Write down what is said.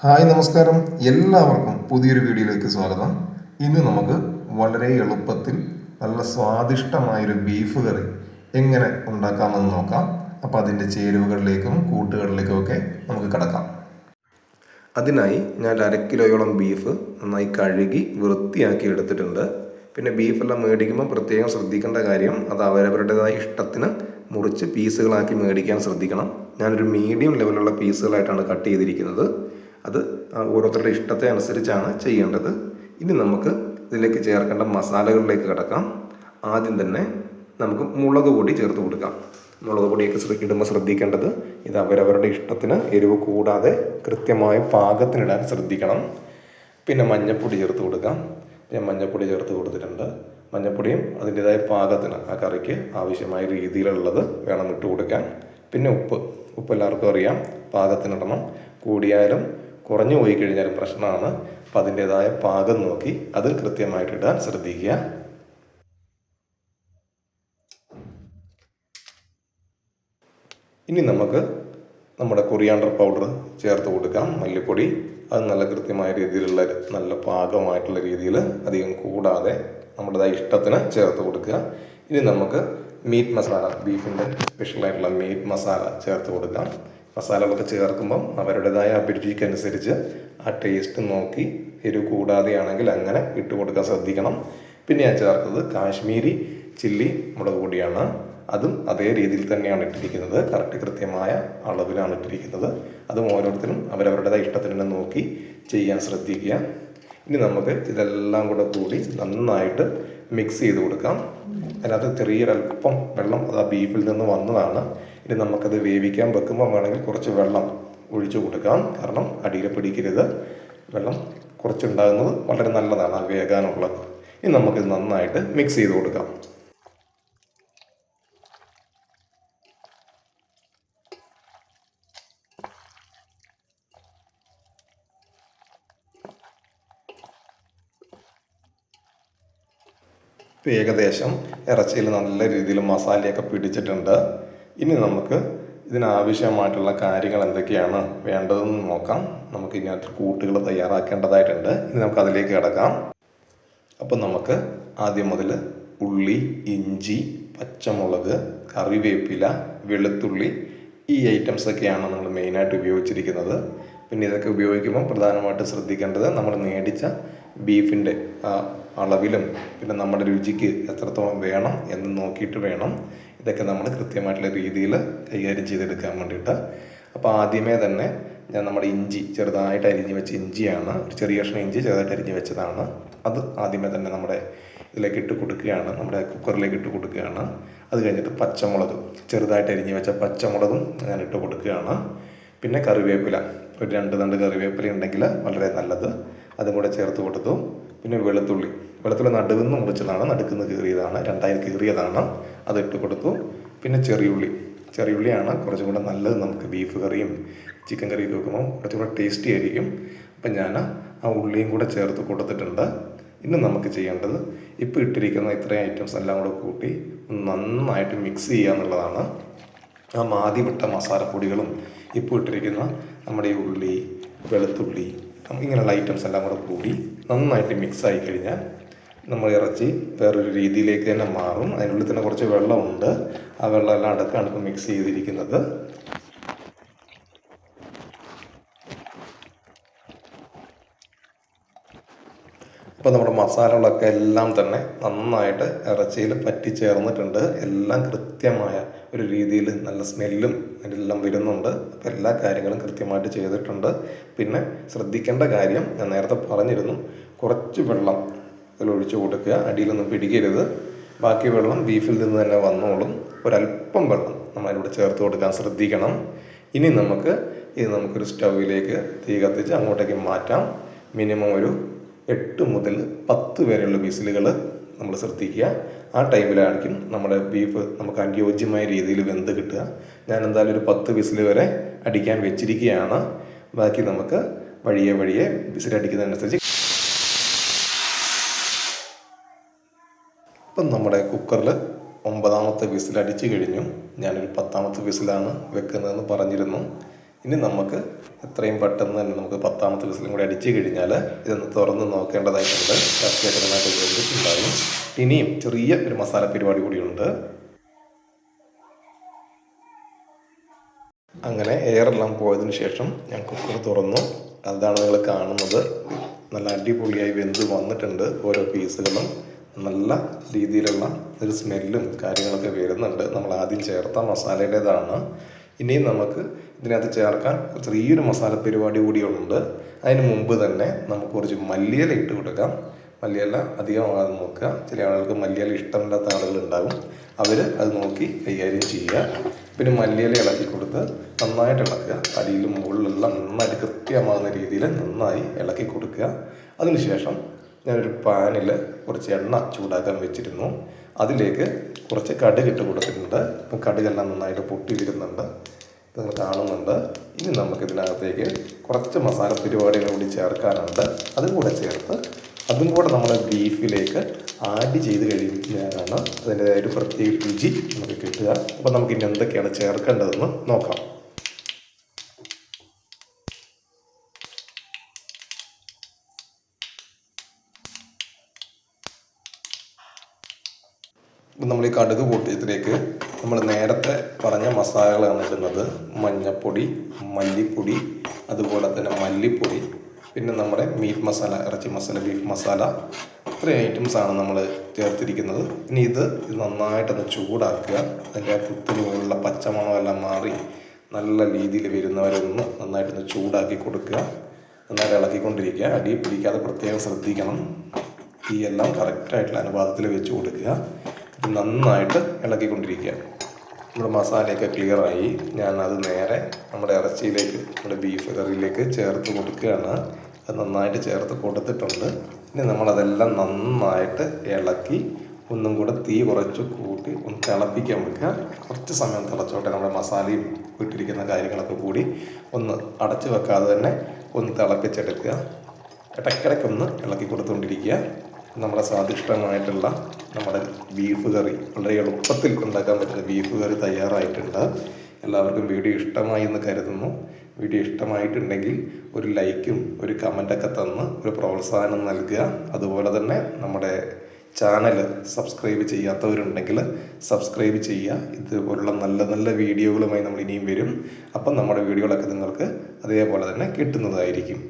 Hi നമസ്കാരം, എല്ലാവർക്കും പുതിയൊരു വീഡിയോയിലേക്ക് സ്വാഗതം. ഇന്ന് നമുക്ക് വളരെ എളുപ്പത്തിൽ നല്ല സ്വാദിഷ്ടമായൊരു ബീഫ് കറി എങ്ങനെ ഉണ്ടാക്കാമെന്ന് നോക്കാം. അപ്പോൾ അതിൻ്റെ ചേരുവകളിലേക്കും കൂട്ടുകളിലേക്കും ഒക്കെ നമുക്ക് കടക്കാം. അതിനായി ഞാൻ 1/2 കിലോയോളം ബീഫ് നന്നായി കഴുകി വൃത്തിയാക്കി എടുത്തിട്ടുണ്ട്. പിന്നെ ബീഫെല്ലാം മേടിക്കുമ്പോൾ പ്രത്യേകം ശ്രദ്ധിക്കേണ്ട കാര്യം, അത് അവരവരുടേതായ ഇഷ്ടത്തിന് മുറിച്ച് പീസുകളാക്കി മേടിക്കാൻ ശ്രദ്ധിക്കണം. ഞാനൊരു മീഡിയം ലെവലുള്ള പീസുകളായിട്ടാണ് കട്ട് ചെയ്തിരിക്കുന്നത്. അത് ഓരോരുത്തരുടെ ഇഷ്ടത്തെ അനുസരിച്ചാണ് ചെയ്യേണ്ടത്. ഇനി നമുക്ക് ഇതിലേക്ക് ചേർക്കേണ്ട മസാലകളിലേക്ക് കിടക്കാം. ആദ്യം തന്നെ നമുക്ക് മുളക് പൊടി ചേർത്ത് കൊടുക്കാം. മുളക് പൊടിയൊക്കെ ഇടുമ്പോൾ ശ്രദ്ധിക്കേണ്ടത്, ഇത് അവരവരുടെ ഇഷ്ടത്തിന് എരിവ് കൂടാതെ കൃത്യമായ പാകത്തിനിടാൻ ശ്രദ്ധിക്കണം. പിന്നെ മഞ്ഞൾപ്പൊടി ചേർത്ത് കൊടുക്കാം. ഞാൻ മഞ്ഞൾപ്പൊടി ചേർത്ത് കൊടുത്തിട്ടുണ്ട്. മഞ്ഞൾപ്പൊടിയും അതിൻ്റെതായ പാകത്തിന് ആ കറിക്ക് ആവശ്യമായ രീതിയിലുള്ളത് വേണം ഇട്ട് കൊടുക്കാൻ. പിന്നെ ഉപ്പ് എല്ലാവർക്കും അറിയാം, പാകത്തിനിടണം. കൂടിയാലും കുറഞ്ഞു പോയി കഴിഞ്ഞാലും പ്രശ്നമാണ്. അപ്പം അതിൻ്റെതായ പാകം നോക്കി അതിൽ കൃത്യമായിട്ട് ഇടാൻ ശ്രദ്ധിക്കുക. ഇനി നമുക്ക് നമ്മുടെ കൊറിയാണ്ടർ പൗഡർ ചേർത്ത് കൊടുക്കാം. മല്ലിപ്പൊടി അത് നല്ല കൃത്യമായ രീതിയിലുള്ള നല്ല പാകമായിട്ടുള്ള രീതിയിൽ അധികം കൂടാതെ നമ്മുടേതായ ഇഷ്ടത്തിന് ചേർത്ത് കൊടുക്കുക. ഇനി നമുക്ക് മീറ്റ് മസാല, ബീഫിൻ്റെ സ്പെഷ്യലായിട്ടുള്ള മീറ്റ് മസാല ചേർത്ത് കൊടുക്കാം. മസാലകളൊക്കെ ചേർക്കുമ്പം അവരുടേതായ അഭിരുചിക്കനുസരിച്ച് ആ ടേസ്റ്റ് നോക്കി എരിവ് കൂടാതെയാണെങ്കിൽ അങ്ങനെ ഇട്ട് കൊടുക്കാൻ ശ്രദ്ധിക്കണം. പിന്നെ ഞാൻ ചേർത്തത് കാശ്മീരി ചില്ലി മുളക് പൊടിയാണ്. അതും അതേ രീതിയിൽ തന്നെയാണ് ഇട്ടിരിക്കുന്നത്. കൃത്യമായ അളവിലാണ് ഇട്ടിരിക്കുന്നത്. അതും ഓരോരുത്തരും അവരവരുടേതായ ഇഷ്ടത്തിന് നോക്കി ചെയ്യാൻ ശ്രദ്ധിക്കുക. ഇനി നമുക്ക് ഇതെല്ലാം കൂടി നന്നായിട്ട് മിക്സ് ചെയ്ത് കൊടുക്കാം. അതിനകത്ത് ചെറിയൊരല്പം വെള്ളം അത് ആ ബീഫിൽ നിന്ന് വന്നതാണ്. ഇനി നമുക്കത് വേവിക്കാൻ വെക്കുമ്പോൾ വേണമെങ്കിൽ കുറച്ച് വെള്ളം ഒഴിച്ചു കൊടുക്കാം. കാരണം അടിയിൽ പിടിക്കരുത്. വെള്ളം കുറച്ചുണ്ടാകുന്നത് വളരെ നല്ലതാണ് അത് വേകാനുള്ളത്. ഇനി നമുക്കിത് നന്നായിട്ട് മിക്സ് ചെയ്ത് കൊടുക്കാം. ഏകദേശം ഇറച്ചിയിൽ നല്ല രീതിയിൽ മസാലയൊക്കെ പിടിച്ചിട്ടുണ്ട്. ഇനി നമുക്ക് ഇതിനാവശ്യമായിട്ടുള്ള കാര്യങ്ങൾ എന്തൊക്കെയാണ് വേണ്ടതെന്ന് നോക്കാം. നമുക്ക് ഇതിനകത്ത് കൂട്ടുകൾ തയ്യാറാക്കേണ്ടതായിട്ടുണ്ട്. ഇനി നമുക്ക് അതിലേക്ക് കിടക്കാം. അപ്പം നമുക്ക് ആദ്യം മുതൽ ഉള്ളി, ഇഞ്ചി, പച്ചമുളക്, കറിവേപ്പില, വെളുത്തുള്ളി, ഈ ഐറ്റംസൊക്കെയാണ് നമ്മൾ മെയിനായിട്ട് ഉപയോഗിച്ചിരിക്കുന്നത്. പിന്നെ ഇതൊക്കെ ഉപയോഗിക്കുമ്പോൾ പ്രധാനമായിട്ടും ശ്രദ്ധിക്കേണ്ടത്, നമ്മൾ മേടിച്ച ബീഫിൻ്റെ അളവിലും പിന്നെ നമ്മുടെ രുചിക്ക് എത്രത്തോളം വേണം എന്ന് നോക്കിയിട്ട് വേണം ഇതൊക്കെ നമ്മൾ കൃത്യമായിട്ടുള്ള രീതിയിൽ കൈകാര്യം ചെയ്തെടുക്കാൻ വേണ്ടിയിട്ട്. അപ്പോൾ ആദ്യമേ തന്നെ ഞാൻ നമ്മുടെ ഇഞ്ചി ചെറുതായിട്ട് അരിഞ്ഞ് വെച്ച ഇഞ്ചിയാണ്, ഒരു ചെറിയ കഷ്ണം ഇഞ്ചി ചെറുതായിട്ട് അരിഞ്ഞ് വെച്ചതാണ്. അത് ആദ്യമേ തന്നെ നമ്മുടെ ഇതിലേക്ക് ഇട്ട് കൊടുക്കുകയാണ്, നമ്മുടെ കുക്കറിലേക്ക് ഇട്ട് കൊടുക്കുകയാണ്. അത് കഴിഞ്ഞിട്ട് പച്ചമുളക്, ചെറുതായിട്ട് അരിഞ്ഞ് വെച്ച പച്ചമുളകും ഞാൻ ഇട്ട് കൊടുക്കുകയാണ്. പിന്നെ കറിവേപ്പില, ഒരു 2 തണ്ട് കറിവേപ്പില ഉണ്ടെങ്കിൽ വളരെ നല്ലത്, അതും കൂടെ ചേർത്ത് കൊടുത്തു. പിന്നെ വെളുത്തുള്ളി നടുവിന്ന് മുറിച്ചതാണ്, നടുക്കുന്ന് കീറിയതാണ്, 2ആയി കീറിയതാണ്, അതിട്ട് കൊടുത്തു. പിന്നെ ചെറിയുള്ളിയാണ് കുറച്ചും കൂടെ നല്ലത്. നമുക്ക് ബീഫ് കറിയും ചിക്കൻ കറിയൊക്കെ വെക്കുമ്പോൾ കുറച്ചും കൂടെ ടേസ്റ്റി ആയിരിക്കും. അപ്പം ഞാൻ ആ ഉള്ളിയും കൂടെ ചേർത്ത് കൊടുത്തിട്ടുണ്ട്. ഇനി നമുക്ക് ചെയ്യേണ്ടത് ഇപ്പോൾ ഇട്ടിരിക്കുന്ന ഇത്രയും ഐറ്റംസ് എല്ലാം കൂടെ കൂട്ടി നന്നായിട്ട് മിക്സ് ചെയ്യുക എന്നുള്ളതാണ്. ആ ആദ്യം ഇട്ട മസാലപ്പൊടികളും ഇപ്പോൾ ഇട്ടിരിക്കുന്ന നമ്മുടെ ഈ ഉള്ളി, വെളുത്തുള്ളി, ഇങ്ങനെയുള്ള ഐറ്റംസ് എല്ലാം കൂടെ കൂടി നന്നായിട്ട് മിക്സായി കഴിഞ്ഞാൽ നമ്മൾ ഇറച്ചി വേറൊരു രീതിയിലേക്ക് തന്നെ മാറും. അതിനുള്ളിൽ തന്നെ കുറച്ച് വെള്ളമുണ്ട്. ആ വെള്ളമെല്ലാം അടക്കമാണ് ഇപ്പോൾ മിക്സ് ചെയ്തിരിക്കുന്നത്. അപ്പോൾ നമ്മുടെ മസാലകളൊക്കെ എല്ലാം തന്നെ നന്നായിട്ട് ഇറച്ചിയിൽ പറ്റിച്ചേർന്നിട്ടുണ്ട്. എല്ലാം കൃത്യമായ ഒരു രീതിയിൽ നല്ല സ്മെല്ലും അതിലെല്ലാം വരുന്നുണ്ട്. അപ്പോൾ എല്ലാ കാര്യങ്ങളും കൃത്യമായിട്ട് ചെയ്തിട്ടുണ്ട്. പിന്നെ ശ്രദ്ധിക്കേണ്ട കാര്യം, ഞാൻ നേരത്തെ പറഞ്ഞിരുന്നു, കുറച്ച് വെള്ളം അതിലൊഴിച്ച് കൊടുക്കുക. അടിയിലൊന്നും പിടിക്കരുത്. ബാക്കി വെള്ളം ബീഫിൽ നിന്ന് തന്നെ വന്നോളും. ഒരല്പം വെള്ളം നമ്മളതിലൂടെ ചേർത്ത് കൊടുക്കാൻ ശ്രദ്ധിക്കണം. ഇനി നമുക്കൊരു സ്റ്റൗവിലേക്ക് തീ കത്തിച്ച് അങ്ങോട്ടേക്ക് മാറ്റാം. മിനിമം ഒരു 8 മുതൽ 10 വരെയുള്ള വിസിലുകൾ നമ്മൾ ശ്രദ്ധിക്കുക. ആ ടൈമിലായിരിക്കും നമ്മുടെ ബീഫ് നമുക്ക് അനുയോജ്യമായ രീതിയിൽ വെന്ത് കിട്ടുക. ഞാൻ എന്തായാലും ഒരു 10 വിസിൽ വരെ അടിക്കാൻ വെച്ചിരിക്കുകയാണ്. ബാക്കി നമുക്ക് വഴിയെ വിസിലടിക്കുന്നതനുസരിച്ച്. ഇപ്പം നമ്മുടെ കുക്കറിൽ 9ാമത്തെ വിസിലടിച്ച് കഴിഞ്ഞു. ഞാനൊരു 10ാമത്തെ വിസിലാണ് വെക്കുന്നതെന്ന് പറഞ്ഞിരുന്നു. ഇനി നമുക്ക് എത്രയും പെട്ടെന്ന് തന്നെ നമുക്ക് 10ാമത്തെ വിസിലും കൂടി അടിച്ചു കഴിഞ്ഞാൽ ഇതൊന്ന് തുറന്ന് നോക്കേണ്ടതായിട്ടുണ്ട്. കറക്റ്റായിട്ട് നന്നായിട്ട് വെന്തിട്ടുണ്ടാകും. ഇനിയും ചെറിയ ഒരു മസാല പരിപാടി കൂടിയുണ്ട്. അങ്ങനെ എയറെല്ലാം പോയതിനു ശേഷം ഞാൻ കുക്കർ തുറന്നു. അതാണ് നിങ്ങൾ കാണുന്നത്. നല്ല അടിപൊളിയായി വെന്ത് വന്നിട്ടുണ്ട്. ഓരോ പീസുകളും നല്ല രീതിയിലുള്ള ഒരു സ്മെല്ലും കാര്യങ്ങളൊക്കെ വരുന്നുണ്ട്. നമ്മൾ ആദ്യം ചേർത്ത മസാലയുടേതാണ്. ഇനിയും നമുക്ക് ഇതിനകത്ത് ചേർക്കാൻ ചെറിയൊരു മസാല പരിപാടി കൂടിയുണ്ട്. അതിന് മുമ്പ് തന്നെ നമുക്ക് കുറച്ച് മല്ലിയില ഇട്ട് കൊടുക്കാം. മല്ലിയില അധികമാകാതെ നോക്കുക. ചില ആളുകൾക്ക് മല്ലിയില ഇഷ്ടമില്ലാത്ത ആളുകളുണ്ടാകും. അവർ അത് നോക്കി കൈകാര്യം ചെയ്യുക. പിന്നെ മല്ലിയില ഇളക്കി കൊടുത്ത് നന്നായിട്ട് ഇളക്കുക. അടിയിലും മുകളിലെല്ലാം നന്നായിട്ട് കൃത്യമാകുന്ന രീതിയിൽ നന്നായി ഇളക്കി കൊടുക്കുക. അതിനുശേഷം ഞാനൊരു പാനിൽ കുറച്ച് എണ്ണ ചൂടാക്കാൻ വെച്ചിരുന്നു. അതിലേക്ക് കുറച്ച് കടുക് ഇട്ട് കൊടുത്തിട്ടുണ്ട്. ഇപ്പം കടുകെല്ലാം നന്നായിട്ട് പൊട്ടി വരുന്നുണ്ട്, നിങ്ങൾ കാണുന്നുണ്ട്. ഇനി നമുക്കിതിനകത്തേക്ക് കുറച്ച് മസാല പരിപാടികൾ കൂടി ചേർക്കാനുണ്ട്. അതും കൂടെ ചേർത്ത് അതും കൂടെ നമ്മുടെ ബീഫിലേക്ക് ആഡ് ചെയ്ത് കഴിയുമ്പോഴാണ് അതിൻ്റെതായ ഒരു പ്രത്യേക രുചി നമുക്ക് കിട്ടുക. അപ്പോൾ നമുക്കിനി എന്തൊക്കെയാണ് ചേർക്കേണ്ടതെന്ന് നോക്കാം. ഇപ്പം നമ്മൾ ഈ കടുക് പൊട്ടിയതിലേക്ക് നമ്മൾ നേരത്തെ പറഞ്ഞ മസാലകളാണ് ഇടുന്നത്. മഞ്ഞൾപ്പൊടി, മല്ലിപ്പൊടി, അതുപോലെ തന്നെ മല്ലിപ്പൊടി, പിന്നെ നമ്മുടെ മീറ്റ് മസാല, ഇറച്ചി മസാല, ബീഫ് മസാല, ഇത്രയും ഐറ്റംസാണ് നമ്മൾ ചേർത്തിരിക്കുന്നത്. ഇനി ഇത് നന്നായിട്ടൊന്ന് ചൂടാക്കുക. അതിൻ്റെ ആ കുത്തിനുള്ള പച്ചമണമെല്ലാം മാറി നല്ല രീതിയിൽ വരുന്നവരൊന്ന് നന്നായിട്ടൊന്ന് ചൂടാക്കി കൊടുക്കുക. നന്നായിട്ട് ഇളക്കിക്കൊണ്ടിരിക്കുക. അടി പിടിക്കാതെ പ്രത്യേകം ശ്രദ്ധിക്കണം. തീയെല്ലാം കറക്റ്റായിട്ടുള്ള അനുപാതത്തിൽ വെച്ച് കൊടുക്കുക. നന്നായിട്ട് ഇളക്കിക്കൊണ്ടിരിക്കുക. നമ്മുടെ മസാലയൊക്കെ ക്ലിയറായി. ഞാനത് നേരെ നമ്മുടെ ഇറച്ചിയിലേക്ക്, നമ്മുടെ ബീഫ് കറിയിലേക്ക് ചേർത്ത് കൊടുക്കുകയാണ്. അത് നന്നായിട്ട് ചേർത്ത് കൊടുത്തിട്ടുണ്ട്. ഇനി നമ്മളതെല്ലാം നന്നായിട്ട് ഇളക്കി ഒന്നും കൂടെ തീ കുറച്ച് കൂട്ടി ഒന്ന് തിളപ്പിക്കാൻ വെക്കുക. കുറച്ച് സമയം തിളച്ചോട്ടെ. നമ്മുടെ മസാലയും ഇട്ടിരിക്കുന്ന കാര്യങ്ങളൊക്കെ കൂടി ഒന്ന് അടച്ചു വെക്കാതെ തന്നെ ഒന്ന് തിളപ്പിച്ചെടുക്കുക. ഇടയ്ക്കിടയ്ക്കൊന്ന് ഇളക്കി കൊടുത്തുകൊണ്ടിരിക്കുക. നമ്മുടെ സ്വാദിഷ്ടമായിട്ടുള്ള നമ്മുടെ ബീഫ് കറി, വളരെ എളുപ്പത്തിൽ ഉണ്ടാക്കാൻ പറ്റുന്ന ബീഫ് കറി തയ്യാറായിട്ടുണ്ട്. എല്ലാവർക്കും വീഡിയോ ഇഷ്ടമായി എന്ന് കരുതുന്നു. വീഡിയോ ഇഷ്ടമായിട്ടുണ്ടെങ്കിൽ ഒരു ലൈക്കും ഒരു കമൻറ്റൊക്കെ തന്ന് ഒരു പ്രോത്സാഹനം നൽകുക. അതുപോലെ തന്നെ നമ്മുടെ ചാനൽ സബ്സ്ക്രൈബ് ചെയ്യാത്തവരുണ്ടെങ്കിൽ സബ്സ്ക്രൈബ് ചെയ്യുക. ഇതുപോലുള്ള നല്ല നല്ല വീഡിയോകളുമായി നമ്മൾ ഇനിയും വരും. അപ്പം നമ്മുടെ വീഡിയോകളൊക്കെ നിങ്ങൾക്ക് അതേപോലെ തന്നെ കിട്ടുന്നതായിരിക്കും.